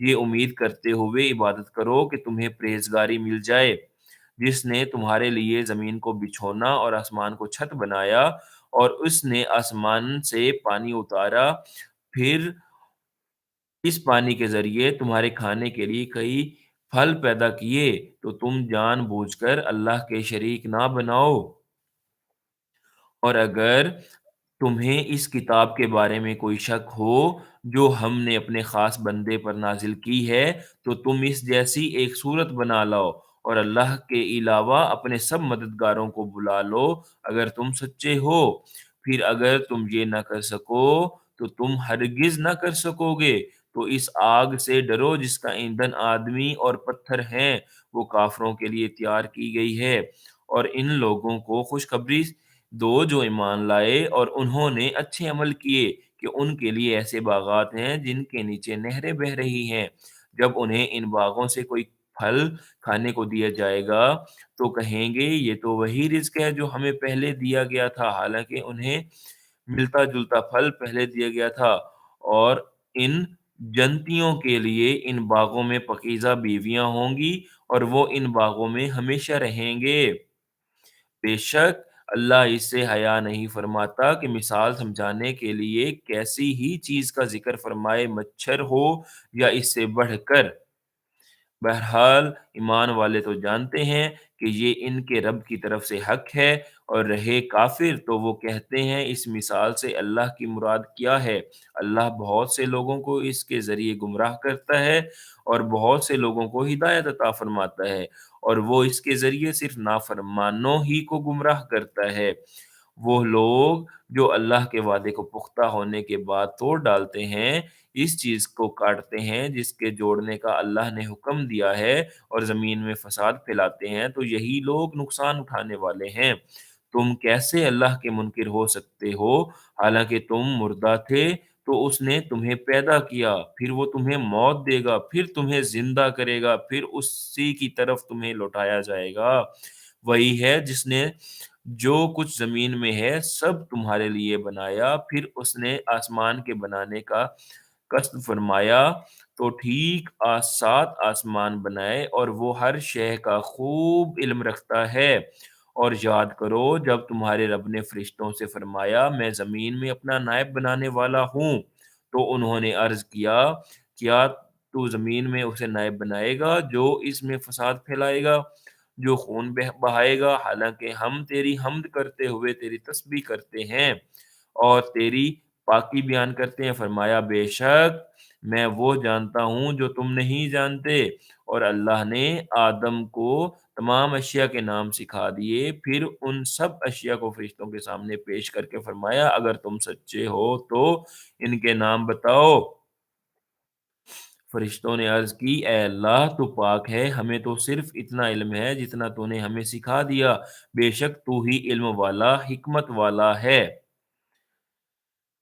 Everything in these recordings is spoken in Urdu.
یہ امید کرتے ہوئے عبادت کرو کہ تمہیں پرہیزگاری مل جائے۔ جس نے تمہارے لیے زمین کو بچھونا اور آسمان کو چھت بنایا، اور اس نے آسمان سے پانی اتارا، پھر اس پانی کے ذریعے تمہارے کھانے کے لیے کئی پھل پیدا کیے، تو تم جان بوجھ کر اللہ کے شریک نہ بناؤ۔ اور اگر تمہیں اس کتاب کے بارے میں کوئی شک ہو جو ہم نے اپنے خاص بندے پر نازل کی ہے، تو تم اس جیسی ایک صورت بنا لاؤ اور اللہ کے علاوہ اپنے سب مددگاروں کو بلا لو اگر تم سچے ہو۔ پھر اگر تم یہ نہ کر سکو تو تم ہرگز نہ کر سکو گے، تو اس آگ سے ڈرو جس کا ایندھن آدمی اور پتھر ہیں، وہ کافروں کے لیے تیار کی گئی ہے۔ اور ان لوگوں کو خوشخبری دو جو ایمان لائے اور انہوں نے اچھے عمل کیے، کہ ان کے لیے ایسے باغات ہیں جن کے نیچے نہریں بہہ رہی ہیں۔ جب انہیں ان باغوں سے کوئی پھل کھانے کو دیا جائے گا تو کہیں گے یہ تو وہی رزق ہے جو ہمیں پہلے دیا گیا تھا، حالانکہ انہیں ملتا جلتا پھل پہلے دیا گیا تھا۔ اور ان جنتیوں کے لیے ان باغوں میں پاکیزہ بیویاں ہوں گی، اور وہ ان باغوں میں ہمیشہ رہیں گے۔ بے شک اللہ اس سے حیا نہیں فرماتا کہ مثال سمجھانے کے لیے کیسی ہی چیز کا ذکر فرمائے، مچھر ہو یا اس سے بڑھ کر۔ بہرحال ایمان والے تو جانتے ہیں کہ یہ ان کے رب کی طرف سے حق ہے، اور رہے کافر تو وہ کہتے ہیں اس مثال سے اللہ کی مراد کیا ہے۔ اللہ بہت سے لوگوں کو اس کے ذریعے گمراہ کرتا ہے، اور بہت سے لوگوں کو ہدایت عطا فرماتا ہے، اور وہ اس کے ذریعے صرف نافرمانوں ہی کو گمراہ کرتا ہے۔ وہ لوگ جو اللہ کے وعدے کو پختہ ہونے کے بعد توڑ ڈالتے ہیں، اس چیز کو کاٹتے ہیں جس کے جوڑنے کا اللہ نے حکم دیا ہے، اور زمین میں فساد پھیلاتے ہیں، تو یہی لوگ نقصان اٹھانے والے ہیں۔ تم کیسے اللہ کے منکر ہو سکتے ہو؟ حالانکہ تم مردہ تھے تو اس نے تمہیں پیدا کیا، پھر وہ تمہیں موت دے گا، پھر تمہیں زندہ کرے گا، پھر اسی کی طرف تمہیں لوٹایا جائے گا۔ وہی ہے جس نے جو کچھ زمین میں ہے سب تمہارے لیے بنایا، پھر اس نے آسمان کے بنانے کا قصد فرمایا تو ٹھیک 7 آسمان بنائے، اور وہ ہر شے کا خوب علم رکھتا ہے۔ اور یاد کرو جب تمہارے رب نے فرشتوں سے فرمایا میں زمین میں اپنا نائب بنانے والا ہوں، تو انہوں نے عرض کیا کیا تو زمین میں اسے نائب بنائے گا جو اس میں فساد پھیلائے گا، جو خون بہائے گا، حالانکہ ہم تیری حمد کرتے ہوئے تیری تسبیح کرتے ہیں اور تیری پاکی بیان کرتے ہیں۔ فرمایا بے شک میں وہ جانتا ہوں جو تم نہیں جانتے۔ اور اللہ نے آدم کو تمام اشیاء کے نام سکھا دیے، پھر ان سب اشیاء کو فرشتوں کے سامنے پیش کر کے فرمایا اگر تم سچے ہو تو ان کے نام بتاؤ۔ فرشتوں نے عرض کی اے اللہ تو پاک ہے، ہمیں تو صرف اتنا علم ہے جتنا تو نے ہمیں سکھا دیا، بے شک تو ہی علم والا حکمت والا ہے۔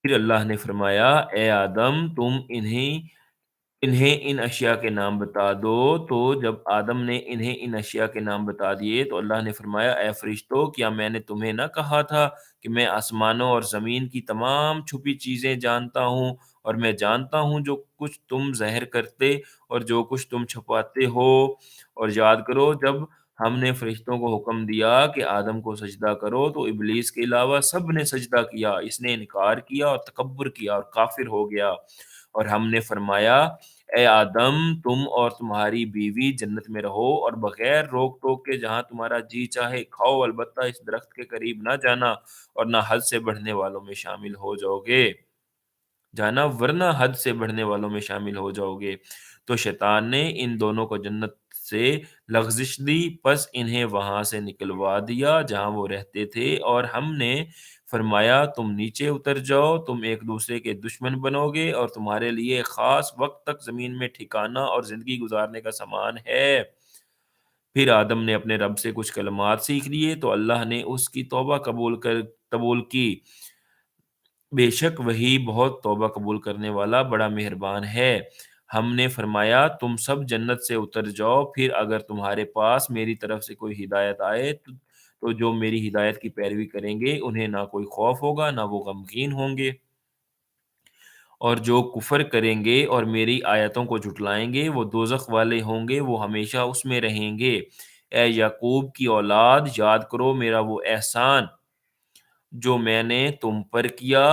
پھر اللہ نے فرمایا اے آدم تم انہیں ان اشیاء کے نام بتا دو۔ تو جب آدم نے انہیں ان اشیاء کے نام بتا دیے تو اللہ نے فرمایا اے فرشتو کیا میں نے تمہیں نہ کہا تھا کہ میں آسمانوں اور زمین کی تمام چھپی چیزیں جانتا ہوں، اور میں جانتا ہوں جو کچھ تم ظاہر کرتے اور جو کچھ تم چھپاتے ہو۔ اور یاد کرو جب ہم نے فرشتوں کو حکم دیا کہ آدم کو سجدہ کرو تو ابلیس کے علاوہ سب نے سجدہ کیا، اس نے انکار کیا اور تکبر کیا اور کافر ہو گیا۔ اور ہم نے فرمایا اے آدم تم اور تمہاری بیوی جنت میں رہو، اور بغیر روک ٹوک کے جہاں تمہارا جی چاہے کھاؤ، البتہ اس درخت کے قریب نہ جانا اور نہ حد سے بڑھنے والوں میں شامل ہو جاؤ گے جانا ورنہ حد سے بڑھنے والوں میں شامل ہو جاؤ گے۔ تو شیطان نے ان دونوں کو جنت سے لغزش دی، پس انہیں وہاں سے نکلوا دیا جہاں وہ رہتے تھے، اور ہم نے فرمایا تم نیچے اتر جاؤ، تم ایک دوسرے کے دشمن بنو گے، اور تمہارے لیے ایک خاص وقت تک زمین میں ٹھکانہ اور زندگی گزارنے کا سامان ہے۔ پھر آدم نے اپنے رب سے کچھ کلمات سیکھ لیے تو اللہ نے اس کی توبہ قبول کی، بے شک وہی بہت توبہ قبول کرنے والا بڑا مہربان ہے۔ ہم نے فرمایا تم سب جنت سے اتر جاؤ، پھر اگر تمہارے پاس میری طرف سے کوئی ہدایت آئے تو جو میری ہدایت کی پیروی کریں گے انہیں نہ کوئی خوف ہوگا نہ وہ غمگین ہوں گے۔ اور جو کفر کریں گے اور میری آیتوں کو جھٹلائیں گے وہ دوزخ والے ہوں گے، وہ ہمیشہ اس میں رہیں گے۔ اے یعقوب کی اولاد، یاد کرو میرا وہ احسان جو میں نے تم پر کیا،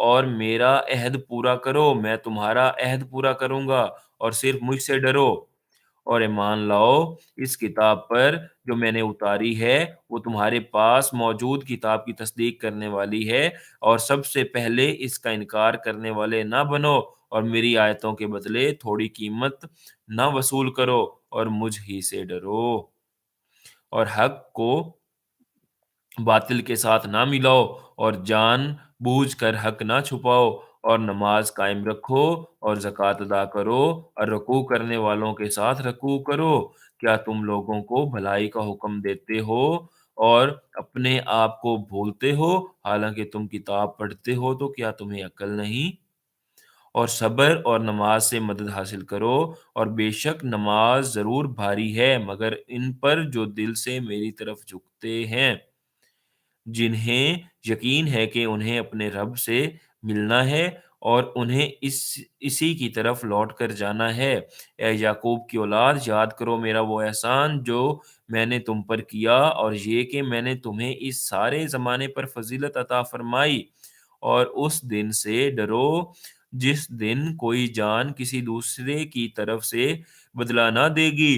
اور میرا عہد پورا کرو، میں تمہارا عہد پورا کروں گا، اور صرف مجھ سے ڈرو اور ایمان لاؤ اس کتاب پر جو میں نے اتاری ہے، وہ تمہارے پاس موجود کتاب کی تصدیق کرنے والی ہے، اور سب سے پہلے اس کا انکار کرنے والے نہ بنو، اور میری آیتوں کے بدلے تھوڑی قیمت نہ وصول کرو، اور مجھ ہی سے ڈرو، اور حق کو باطل کے ساتھ نہ ملاؤ، اور جان بوجھ کر حق نہ چھپاؤ، اور نماز قائم رکھو، اور زکوٰۃ ادا کرو، اور رکوع کرنے والوں کے ساتھ رکوع کرو۔ کیا تم لوگوں کو بھلائی کا حکم دیتے ہو اور اپنے آپ کو بھولتے ہو؟ حالانکہ تم کتاب پڑھتے ہو تو کیا تمہیں عقل نہیں؟ اور صبر اور نماز سے مدد حاصل کرو، اور بے شک نماز ضرور بھاری ہے مگر ان پر جو دل سے میری طرف جھکتے ہیں، جنہیں یقین ہے کہ انہیں اپنے رب سے ملنا ہے اور انہیں اسی کی طرف لوٹ کر جانا ہے۔ اے یعقوب کی اولاد، یاد کرو میرا وہ احسان جو میں نے تم پر کیا، اور یہ کہ میں نے تمہیں اس سارے زمانے پر فضیلت عطا فرمائی، اور اس دن سے ڈرو جس دن کوئی جان کسی دوسرے کی طرف سے بدلہ نہ دے گی،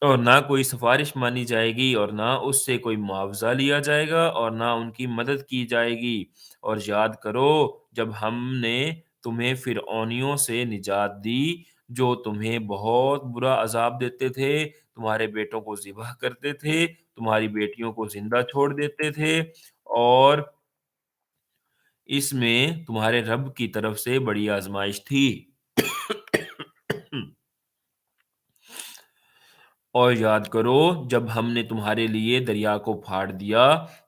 اور نہ کوئی سفارش مانی جائے گی، اور نہ اس سے کوئی معاوضہ لیا جائے گا، اور نہ ان کی مدد کی جائے گی۔ اور یاد کرو جب ہم نے تمہیں فرعونیوں سے نجات دی جو تمہیں بہت برا عذاب دیتے تھے، تمہارے بیٹوں کو ذبح کرتے تھے، تمہاری بیٹیوں کو زندہ چھوڑ دیتے تھے، اور اس میں تمہارے رب کی طرف سے بڑی آزمائش تھی۔ اور یاد کرو جب ہم نے تمہارے لیے دریا کو پھاڑ دیا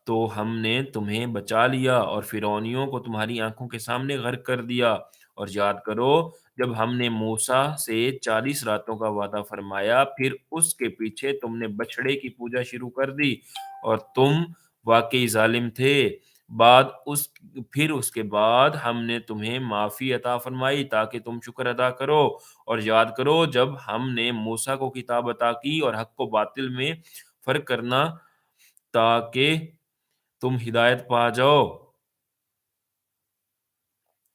تو ہم نے تمہیں بچا لیا اور فرعونیوں کو تمہاری آنکھوں کے سامنے غرق کر دیا۔ اور یاد کرو جب ہم نے موسیٰ سے 40 راتوں کا وعدہ فرمایا، پھر اس کے پیچھے تم نے بچھڑے کی پوجا شروع کر دی، اور تم واقعی ظالم تھے۔ بعد اس پھر اس کے بعد ہم نے تمہیں معافی عطا فرمائی تاکہ تم شکر ادا کرو۔ اور یاد کرو جب ہم نے موسیٰ کو کتاب عطا کی اور حق کو باطل میں فرق کرنا تاکہ تم ہدایت پا جاؤ۔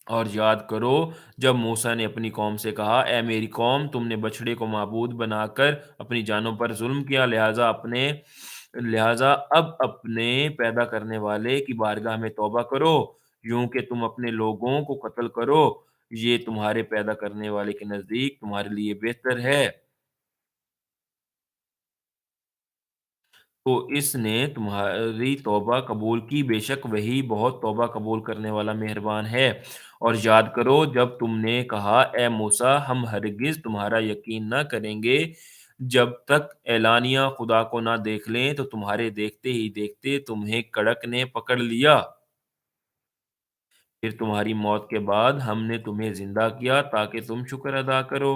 اور یاد کرو جب موسیٰ نے اپنی قوم سے کہا، اے میری قوم، تم نے بچھڑے کو معبود بنا کر اپنی جانوں پر ظلم کیا، لہٰذا اب اپنے پیدا کرنے والے کی بارگاہ میں توبہ کرو، یوں کہ تم اپنے لوگوں کو قتل کرو، یہ تمہارے پیدا کرنے والے کے نزدیک تمہارے لیے بہتر ہے۔ تو اس نے تمہاری توبہ قبول کی، بے شک وہی بہت توبہ قبول کرنے والا مہربان ہے۔ اور یاد کرو جب تم نے کہا، اے موسیٰ، ہم ہرگز تمہارا یقین نہ کریں گے جب تک اعلانیہ خدا کو نہ دیکھ لیں، تو تمہارے دیکھتے ہی دیکھتے تمہیں کڑک نے پکڑ لیا، پھر تمہاری موت کے بعد ہم نے تمہیں زندہ کیا تاکہ تم شکر ادا کرو۔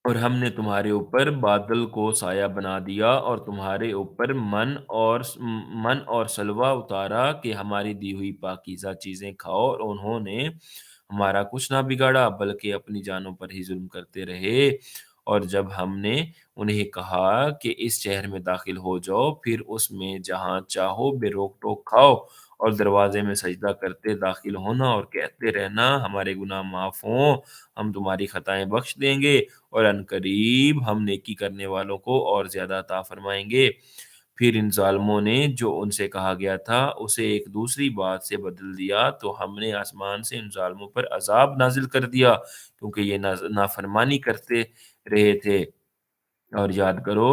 اور ہم نے تمہارے اوپر بادل کو سایہ بنا دیا اور تمہارے اوپر من اور سلوہ اتارا کہ ہماری دی ہوئی پاکیزہ چیزیں کھاؤ، اور انہوں نے ہمارا کچھ نہ بگاڑا بلکہ اپنی جانوں پر ہی ظلم کرتے رہے۔ اور جب ہم نے انہیں کہا کہ اس شہر میں داخل ہو جاؤ، پھر اس میں جہاں چاہو بے روک ٹوک کھاؤ، اور دروازے میں سجدہ کرتے داخل ہونا اور کہتے رہنا ہمارے گناہ معاف ہوں، ہم تمہاری خطائیں بخش دیں گے، اور عنقریب ہم نیکی کرنے والوں کو اور زیادہ عطا فرمائیں گے۔ پھر ان ظالموں نے جو ان سے کہا گیا تھا اسے ایک دوسری بات سے بدل دیا، تو ہم نے آسمان سے ان ظالموں پر عذاب نازل کر دیا کیونکہ یہ نافرمانی کرتے رہے تھے۔ اور یاد کرو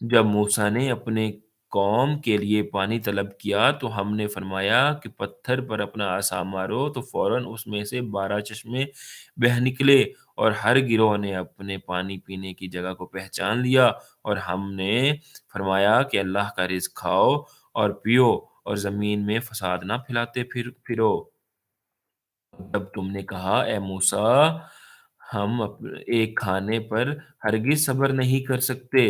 جب موسیٰ نے اپنے قوم کے لیے پانی طلب کیا تو ہم نے فرمایا کہ پتھر پر اپنا عصا مارو، تو فوراً اس میں سے 12 چشمے بہہ نکلے، اور ہر گروہ نے اپنے پانی پینے کی جگہ کو پہچان لیا، اور ہم نے فرمایا کہ اللہ کا رزق کھاؤ اور پیو، اور زمین میں فساد نہ پھیلاتے پھرو۔ تب تم نے کہا، اے موسیٰ، ہم ایک کھانے پر ہرگز صبر نہیں کر سکتے،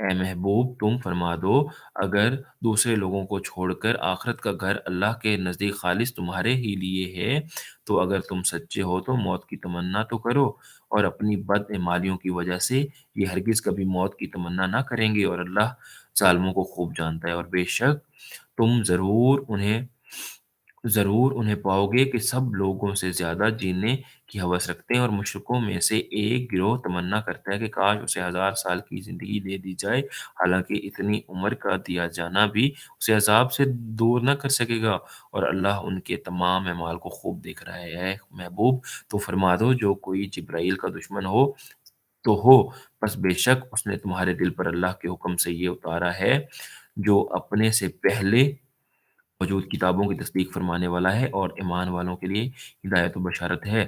اے محبوب تم فرما دو اگر دوسرے لوگوں کو چھوڑ کر آخرت کا گھر اللہ کے نزدیک خالص تمہارے ہی لیے ہے تو اگر تم سچے ہو تو موت کی تمنا تو کرو اور اپنی بد اعمالیوں کی وجہ سے یہ ہرگز کبھی موت کی تمنا نہ کریں گے اور اللہ ظالموں کو خوب جانتا ہے اور بے شک تم ضرور انہیں پاؤ گے کہ سب لوگوں سے زیادہ جینے کی ہوس رکھتے ہیں اور مشرکوں میں سے ایک گروہ تمنا کرتا ہے کہ کاش اسے 1000 سال کی زندگی دے دی جائے حالانکہ اتنی عمر کا دیا جانا بھی اسے عذاب سے دور نہ کر سکے گا اور اللہ ان کے تمام اعمال کو خوب دیکھ رہا ہے اے محبوب تو فرما دو جو کوئی جبرائیل کا دشمن ہو تو ہو بس بے شک اس نے تمہارے دل پر اللہ کے حکم سے یہ اتارا ہے جو اپنے سے پہلے موجود کتابوں کی تصدیق فرمانے والا ہے اور ایمان والوں کے لیے ہدایت و بشارت ہے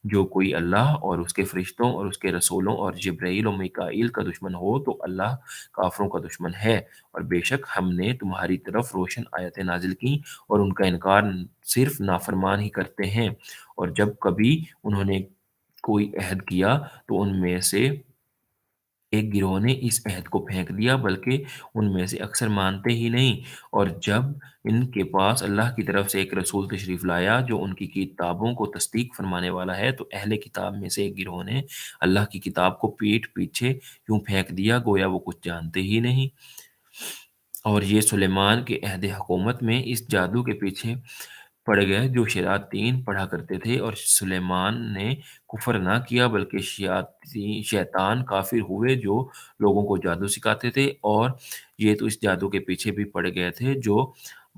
جو کوئی اللہ اور اس کے فرشتوں اور اس کے رسولوں اور جبرائیل و میکائیل کا دشمن ہو تو اللہ کافروں کا دشمن ہے اور بے شک ہم نے تمہاری طرف روشن آیتیں نازل کی اور ان کا انکار صرف نافرمان ہی کرتے ہیں اور جب کبھی انہوں نے کوئی عہد کیا تو ان میں سے ایک گروہ نے اس عہد کو پھینک دیا بلکہ ان میں سے اکثر مانتے ہی نہیں اور جب ان کے پاس اللہ کی طرف سے ایک رسول تشریف لایا جو ان کی کتابوں کو تصدیق فرمانے والا ہے تو اہل کتاب میں سے ایک گروہ نے اللہ کی کتاب کو پیٹھ پیچھے یوں پھینک دیا گویا وہ کچھ جانتے ہی نہیں اور یہ سلیمان کے عہد حکومت میں اس جادو کے پیچھے پڑ گئے جو شیاطین پڑھا کرتے تھے اور سلیمان نے کفر نہ کیا بلکہ شیطان کافر ہوئے جو لوگوں کو جادو سکھاتے تھے اور یہ تو اس جادو کے پیچھے بھی پڑ گئے تھے جو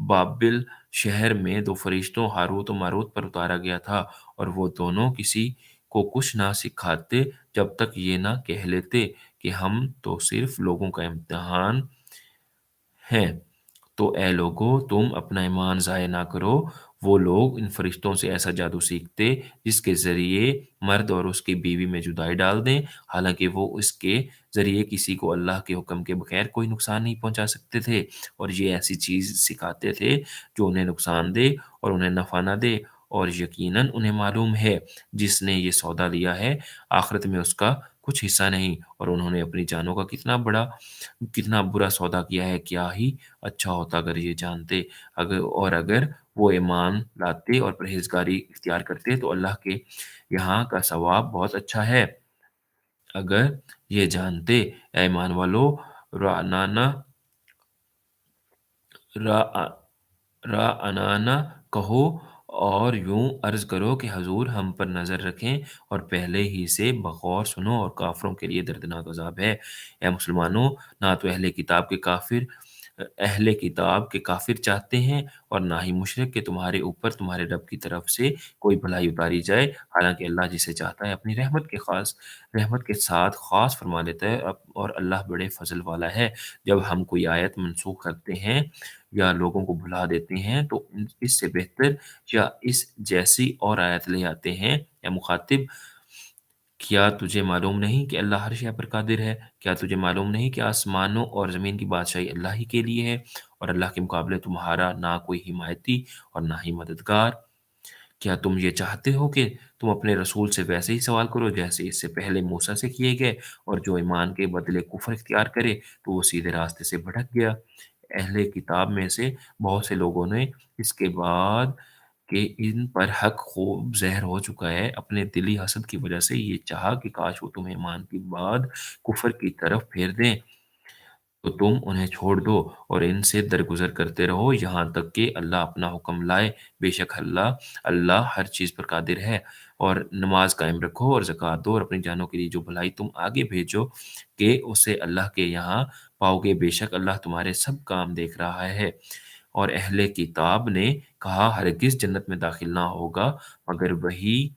بابل شہر میں دو فرشتوں ہاروت و ماروت پر اتارا گیا تھا اور وہ دونوں کسی کو کچھ نہ سکھاتے جب تک یہ نہ کہہ لیتے کہ ہم تو صرف لوگوں کا امتحان ہیں تو اے لوگو تم اپنا ایمان ضائع نہ کرو وہ لوگ ان فرشتوں سے ایسا جادو سیکھتے جس کے ذریعے مرد اور اس کی بیوی میں جدائی ڈال دیں حالانکہ وہ اس کے ذریعے کسی کو اللہ کے حکم کے بغیر کوئی نقصان نہیں پہنچا سکتے تھے اور یہ ایسی چیز سکھاتے تھے جو انہیں نقصان دے اور انہیں نفع نہ دے اور یقیناً انہیں معلوم ہے جس نے یہ سودا لیا ہے آخرت میں اس کا کچھ حصہ نہیں اور انہوں نے اپنی جانوں کا کتنا برا سودا کیا ہے کیا ہی اچھا ہوتا اگر یہ جانتے اگر وہ ایمان لاتے اور پرہیزگاری اختیار کرتے تو اللہ کے یہاں کا ثواب بہت اچھا ہے اگر یہ جانتے اے ایمان والو رعنانا رعنانا کہو اور یوں عرض کرو کہ حضور ہم پر نظر رکھیں اور پہلے ہی سے بغور سنو اور کافروں کے لیے دردناک عذاب ہے اے مسلمانوں نہ تو اہل کتاب کے کافر چاہتے ہیں اور نہ ہی مشرک کہ تمہارے اوپر تمہارے رب کی طرف سے کوئی بھلائی اتاری جائے حالانکہ اللہ جسے چاہتا ہے اپنی رحمت کے ساتھ خاص فرما لیتا ہے اور اللہ بڑے فضل والا ہے جب ہم کوئی آیت منسوخ کرتے ہیں یا لوگوں کو بھلا دیتے ہیں تو اس سے بہتر یا اس جیسی اور آیت لے آتے ہیں یا مخاطب کیا تجھے معلوم نہیں کہ اللہ ہر شے پر قادر ہے کیا تجھے معلوم نہیں کہ آسمانوں اور زمین کی بادشاہی اللہ ہی کے لیے ہے اور اللہ کے مقابلے تمہارا نہ کوئی حمایتی اور نہ ہی مددگار کیا تم یہ چاہتے ہو کہ تم اپنے رسول سے ویسے ہی سوال کرو جیسے اس سے پہلے موسیٰ سے کیے گئے اور جو ایمان کے بدلے کفر اختیار کرے تو وہ سیدھے راستے سے بھٹک گیا اہل کتاب میں سے بہت سے لوگوں نے اس کے بعد کہ ان پر حق خوب زہر ہو چکا ہے اپنے دلی حسد کی وجہ سے یہ چاہا کہ کاش وہ تمہیں ایمان کے بعد کفر کی طرف پھیر دیں تو تم انہیں چھوڑ دو اور ان سے درگزر کرتے رہو یہاں تک کہ اللہ اپنا حکم لائے بے شک اللہ ہر چیز پر قادر ہے اور نماز قائم رکھو اور زکوٰۃ دو اور اپنی جانوں کے لیے جو بھلائی تم آگے بھیجو کہ اسے اللہ کے یہاں پاؤ گے بے شک اللہ تمہارے سب کام دیکھ رہا ہے اور اہل کتاب نے کہا ہرگز جنت میں داخل نہ ہوگا مگر وہی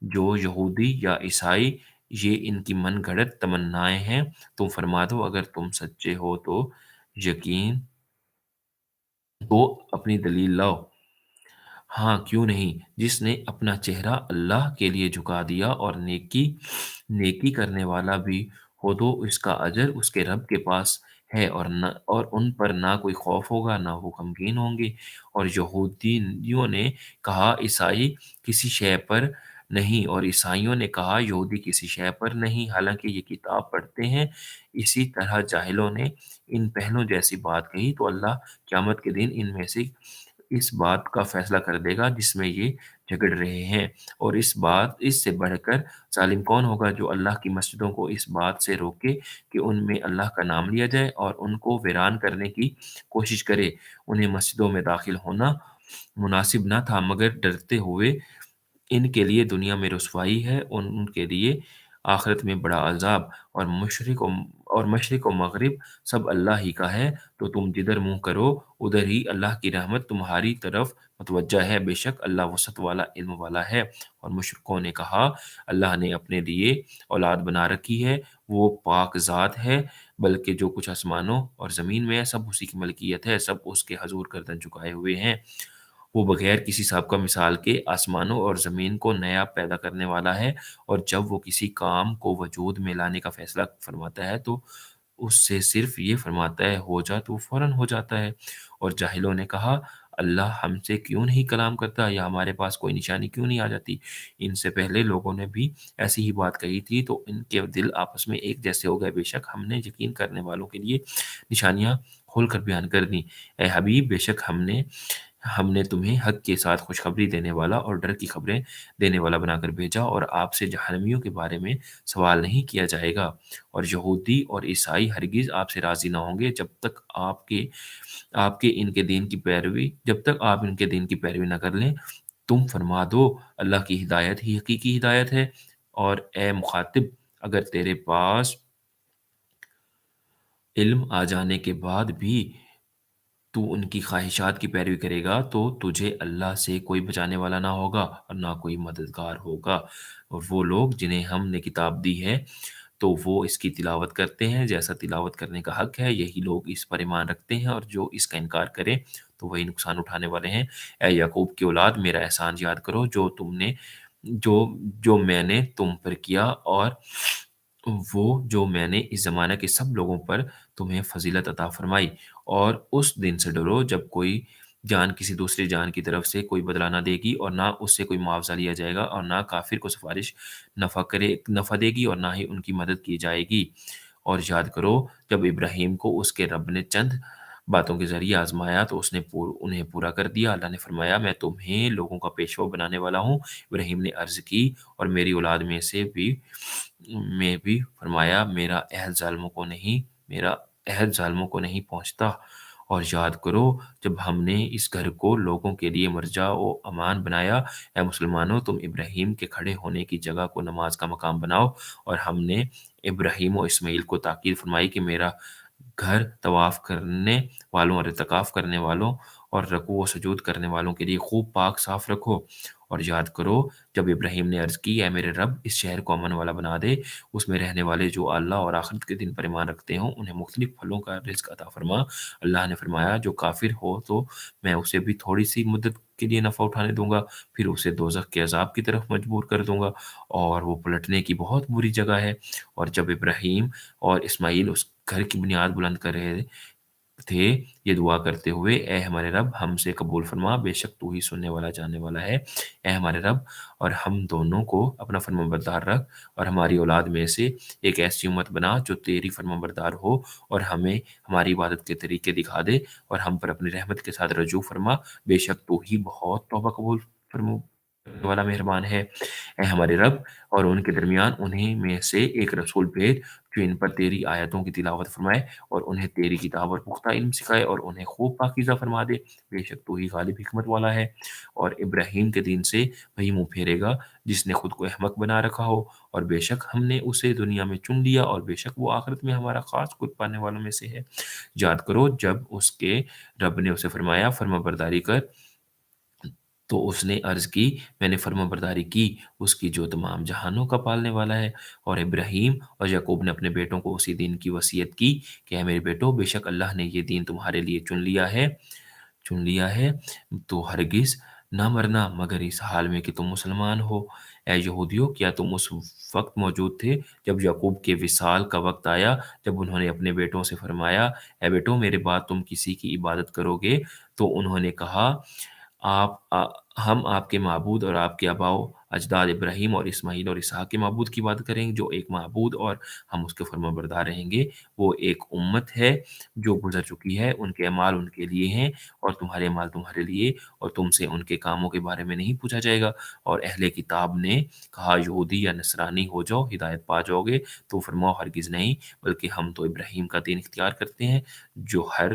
جو یہودی یا عیسائی یہ ان کی من گھڑت تمنائیں ہیں تم فرما دو اگر تم سچے ہو تو یقین تو اپنی دلیل لاؤ ہاں کیوں نہیں جس نے اپنا چہرہ اللہ کے لیے جھکا دیا اور نیکی کرنے والا بھی ہو تو اس کا اجر اس کے رب کے پاس ہے اور ان پر نہ کوئی خوف ہوگا نہ وہ غمگین ہوں گے اور یہودیوں نے کہا عیسائی کسی شے پر نہیں اور عیسائیوں نے کہا یہودی کسی شے پر نہیں حالانکہ یہ کتاب پڑھتے ہیں۔ اسی طرح جاہلوں نے ان پہلوں جیسی بات کہی تو اللہ قیامت کے دن ان میں سے اس بات کا فیصلہ کر دے گا جس میں یہ جھگڑ رہے ہیں، اور اس سے بڑھ کر ظالم کون ہوگا جو اللہ کی مسجدوں کو اس بات سے روکے کہ ان میں اللہ کا نام لیا جائے اور ان کو ویران کرنے کی کوشش کرے۔ انہیں مسجدوں میں داخل ہونا مناسب نہ تھا مگر ڈرتے ہوئے ان کے لیے دنیا میں رسوائی ہے اور ان کے لیے آخرت میں بڑا عذاب، اور مشرق و مغرب سب اللہ ہی کا ہے، تو تم جدھر منہ کرو ادھر ہی اللہ کی رحمت تمہاری طرف متوجہ ہے، بے شک اللہ وسعت والا علم والا ہے۔ اور مشرکوں نے کہا اللہ نے اپنے لیے اولاد بنا رکھی ہے، وہ پاک ذات ہے، بلکہ جو کچھ آسمانوں اور زمین میں ہے سب اسی کی ملکیت ہے، سب اس کے حضور گردن جھکائے ہوئے ہیں۔ وہ بغیر کسی سابقہ مثال کے آسمانوں اور زمین کو نیا پیدا کرنے والا ہے، اور جب وہ کسی کام کو وجود میں لانے کا فیصلہ فرماتا ہے تو اس سے صرف یہ فرماتا ہے ہو جا تو وہ فوراً ہو جاتا ہے۔ اور جاہلوں نے کہا اللہ ہم سے کیوں نہیں کلام کرتا یا ہمارے پاس کوئی نشانی کیوں نہیں آ جاتی؟ ان سے پہلے لوگوں نے بھی ایسی ہی بات کہی تھی تو ان کے دل آپس میں ایک جیسے ہو گئے، بے شک ہم نے یقین کرنے والوں کے لیے نشانیاں کھول کر بیان کر دیں۔ اے حبیب بے شک ہم نے تمہیں حق کے ساتھ خوشخبری دینے والا اور ڈر کی خبریں دینے والا بنا کر بھیجا، اور آپ سے جہنمیوں کے بارے میں سوال نہیں کیا جائے گا، اور یہودی اور عیسائی ہرگز آپ سے راضی نہ ہوں گے جب تک آپ ان کے دین کی پیروی نہ کر لیں۔ تم فرما دو اللہ کی ہدایت ہی حقیقی ہدایت ہے، اور اے مخاطب اگر تیرے پاس علم آ جانے کے بعد بھی تو ان کی خواہشات کی پیروی کرے گا تو تجھے اللہ سے کوئی بچانے والا نہ ہوگا اور نہ کوئی مددگار ہوگا۔ اور وہ لوگ جنہیں ہم نے کتاب دی ہے تو وہ اس کی تلاوت کرتے ہیں جیسا تلاوت کرنے کا حق ہے، یہی لوگ اس پر ایمان رکھتے ہیں، اور جو اس کا انکار کرے تو وہی نقصان اٹھانے والے ہیں۔ اے یعقوب کی اولاد میرا احسان یاد کرو جو میں نے تم پر کیا، اور وہ جو میں نے اس زمانہ کے سب لوگوں پر تمہیں فضیلت عطا فرمائی، اور اس دن سے ڈرو جب کوئی جان کسی دوسری جان کی طرف سے کوئی بدلہ نہ دے گی اور نہ اس سے کوئی معاوضہ لیا جائے گا، اور نہ کافر کو سفارش نفع دے گی اور نہ ہی ان کی مدد کی جائے گی۔ اور یاد کرو جب ابراہیم کو اس کے رب نے چند باتوں کے ذریعے آزمایا تو اس نے انہیں پورا کر دیا۔ اللہ نے فرمایا میں تمہیں لوگوں کا پیشوا بنانے والا ہوں۔ ابراہیم نے عرض کی اور میری اولاد میں بھی فرمایا میرا عہد ظالموں کو نہیں پہنچتا۔ اور یاد کرو جب ہم نے اس گھر کو لوگوں کے لیے مرجع و امان بنایا، اے مسلمانوں تم ابراہیم کے کھڑے ہونے کی جگہ کو نماز کا مقام بناؤ، اور ہم نے ابراہیم و اسماعیل کو تاکید فرمائی کہ میرا گھر طواف کرنے والوں اور اعتکاف کرنے والوں اور رکوع و سجود کرنے والوں کے لیے خوب پاک صاف رکھو۔ اور یاد کرو جب ابراہیم نے عرض کی اے میرے رب اس شہر کو امن والا بنا دے، اس میں رہنے والے جو اللہ اور آخرت کے دن پر ایمان رکھتے ہوں انہیں مختلف پھلوں کا رزق عطا فرما۔ اللہ نے فرمایا جو کافر ہو تو میں اسے بھی تھوڑی سی مدت کے لیے نفع اٹھانے دوں گا، پھر اسے دوزخ کے عذاب کی طرف مجبور کر دوں گا، اور وہ پلٹنے کی بہت بری جگہ ہے۔ اور جب ابراہیم اور اسماعیل اس گھر کی بنیاد بلند کر رہے تھے یہ دعا کرتے ہوئے اے ہمارے رب ہم سے قبول فرما، بے شک تو ہی سننے والا جاننے والا ہے۔ اے ہمارے رب اور ہم دونوں کو اپنا فرمانبردار رکھ، اور ہماری اولاد میں سے ایک ایسی امت بنا جو تیری فرمانبردار ہو، اور ہمیں ہماری عبادت کے طریقے دکھا دے، اور ہم پر اپنی رحمت کے ساتھ رجوع فرما، بے شک تو ہی بہت توبہ قبول فرمو والا مہربان ہے۔ اے ہمارے رب اور ان کے درمیان انہیں میں سے ایک رسول بھیج جو ان پر تیری آیتوں کی تلاوت فرمائے اور انہیں تیری کتاب اور پختہ علم سکھائے اور انہیں خوب پاکیزہ فرما دے، بے شک تو ہی غالب حکمت والا ہے۔ اور ابراہیم کے دین سے وہی منہ پھیرے گا جس نے خود کو احمق بنا رکھا ہو، اور بے شک ہم نے اسے دنیا میں چن لیا اور بے شک وہ آخرت میں ہمارا خاص قرب پانے والوں میں سے ہے۔ یاد کرو جب اس کے رب نے اسے فرمایا فرما برداری کر تو اس نے عرض کی میں نے فرما برداری کی اس کی جو تمام جہانوں کا پالنے والا ہے۔ اور ابراہیم اور یعقوب نے اپنے بیٹوں کو اسی دین کی وصیت کی کہ اے میرے بیٹو بے شک اللہ نے یہ دین تمہارے لیے چن لیا ہے تو ہرگز نہ مرنا مگر اس حال میں کہ تم مسلمان ہو۔ اے یہودیو کیا تم اس وقت موجود تھے جب یعقوب کے وصال کا وقت آیا، جب انہوں نے اپنے بیٹوں سے فرمایا اے بیٹو میرے بعد تم کسی کی عبادت کرو گے؟ تو انہوں نے کہا ہم آپ کے معبود اور آپ کے اجداد ابراہیم اور اسماعیل اور اسحاق کے معبود کی بات کریں جو ایک معبود اور ہم اس کے فرمانبردار رہیں گے، وہ ایک امت ہے جو گزر چکی ہے، ان کے اعمال ان کے لیے ہیں اور تمہارے اعمال تمہارے لیے، اور تم سے ان کے کاموں کے بارے میں نہیں پوچھا جائے گا۔ اور اہل کتاب نے کہا یہودی یا نصرانی ہو جاؤ ہدایت پا جاؤ گے، تو فرماؤ ہرگز نہیں، بلکہ ہم تو ابراہیم کا دین اختیار کرتے ہیں جو ہر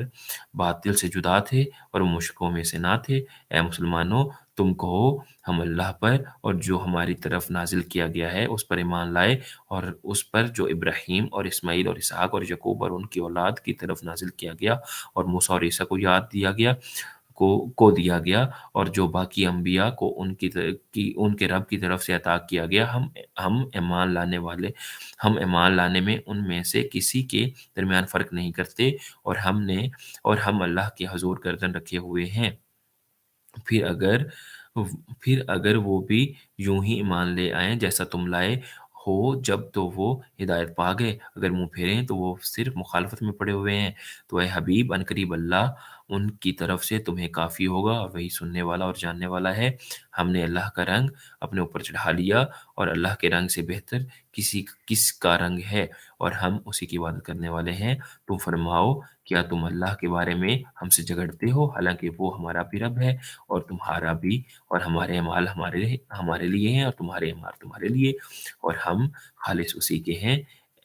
باطل سے جدا تھے اور وہ مشرکوں میں سے نہ تھے۔ اے مسلمانوں، تم کہو ہم اللہ پر اور جو ہماری طرف نازل کیا گیا ہے اس پر ایمان لائے، اور اس پر جو ابراہیم اور اسماعیل اور اسحاق اور یعقوب اور ان کی اولاد کی طرف نازل کیا گیا اور موسیٰ اور عیسیٰ کو یاد دیا گیا کو دیا گیا، اور جو باقی انبیاء کو ان کے رب کی طرف سے عطا کیا گیا، ہم ایمان لانے والے ہم ایمان لانے میں ان میں سے کسی کے درمیان فرق نہیں کرتے، اور ہم اللہ کے حضور گردن رکھے ہوئے ہیں۔ پھر اگر پھر اگر وہ بھی یوں ہی ایمان لے آئیں جیسا تم لائے ہو جب تو وہ ہدایت پا گئے، اگر منہ پھیریں تو وہ صرف مخالفت میں پڑے ہوئے ہیں۔ تو اے حبیب، عنقریب اللہ ان کی طرف سے تمہیں کافی ہوگا، اور وہی سننے والا اور جاننے والا ہے۔ ہم نے اللہ کا رنگ اپنے اوپر چڑھا لیا، اور اللہ کے رنگ سے بہتر کس کا رنگ ہے، اور ہم اسی کی عبادت کرنے والے ہیں۔ تم فرماؤ کیا تم اللہ کے بارے میں ہم سے جھگڑتے ہو، حالانکہ وہ ہمارا بھی رب ہے اور تمہارا بھی، اور ہمارے اعمال ہمارے لیے ہیں اور تمہارے اعمال تمہارے لیے، اور ہم خالص اسی کے ہیں۔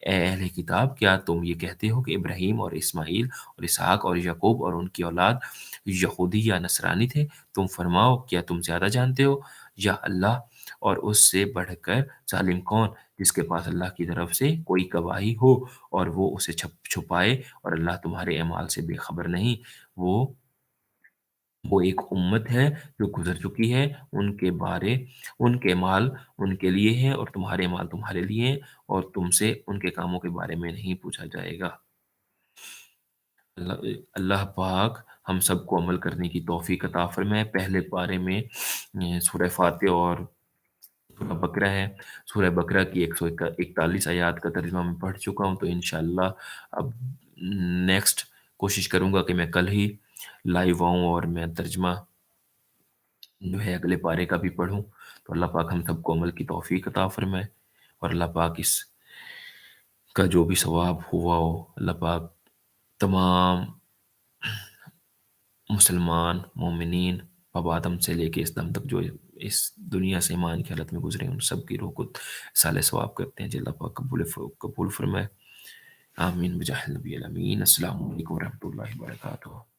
اے اہل کتاب، کیا تم یہ کہتے ہو کہ ابراہیم اور اسماعیل اور اسحاق اور یعقوب اور ان کی اولاد یہودی یا نصرانی تھے؟ تم فرماؤ کیا تم زیادہ جانتے ہو یا اللہ؟ اور اس سے بڑھ کر ظالم کون، جس کے پاس اللہ کی طرف سے کوئی گواہی ہو اور وہ اسے چھپائے، اور اللہ تمہارے اعمال سے بے خبر نہیں۔ وہ وہ ایک امت ہے جو گزر چکی ہے، ان کے مال ان کے لیے ہیں اور تمہارے مال تمہارے لیے ہیں، اور تم سے ان کے کاموں کے بارے میں نہیں پوچھا جائے گا۔ اللہ اللہ پاک ہم سب کو عمل کرنے کی توفیق عطا فرمائے۔ پہلے پارے میں سورہ فاتح اور سورہ بقرہ ہے۔ سورہ بقرہ کی 141 آیات کا ترجمہ میں پڑھ چکا ہوں، تو انشاءاللہ اب نیکسٹ کوشش کروں گا کہ میں کل ہی لائیو آؤں اور میں ترجمہ جو ہے اگلے پارے کا بھی پڑھوں۔ تو اللہ پاک ہم سب کو عمل کی توفیق عطا فرمائے، اور اللہ پاک اس کا جو بھی ثواب ہوا ہو، اللہ پاک تمام مسلمان مومنین اب آدم سے لے کے اس دم تک جو اس دنیا سے ایمان کی حالت میں گزرے ہیں، ان سب کی روح کو سال ثواب کرتے ہیں، جی اللہ پاک قبول فرمائے۔ آمین بجاہ النبی الامین۔ السلام علیکم ورحمۃ اللہ وبرکاتہ۔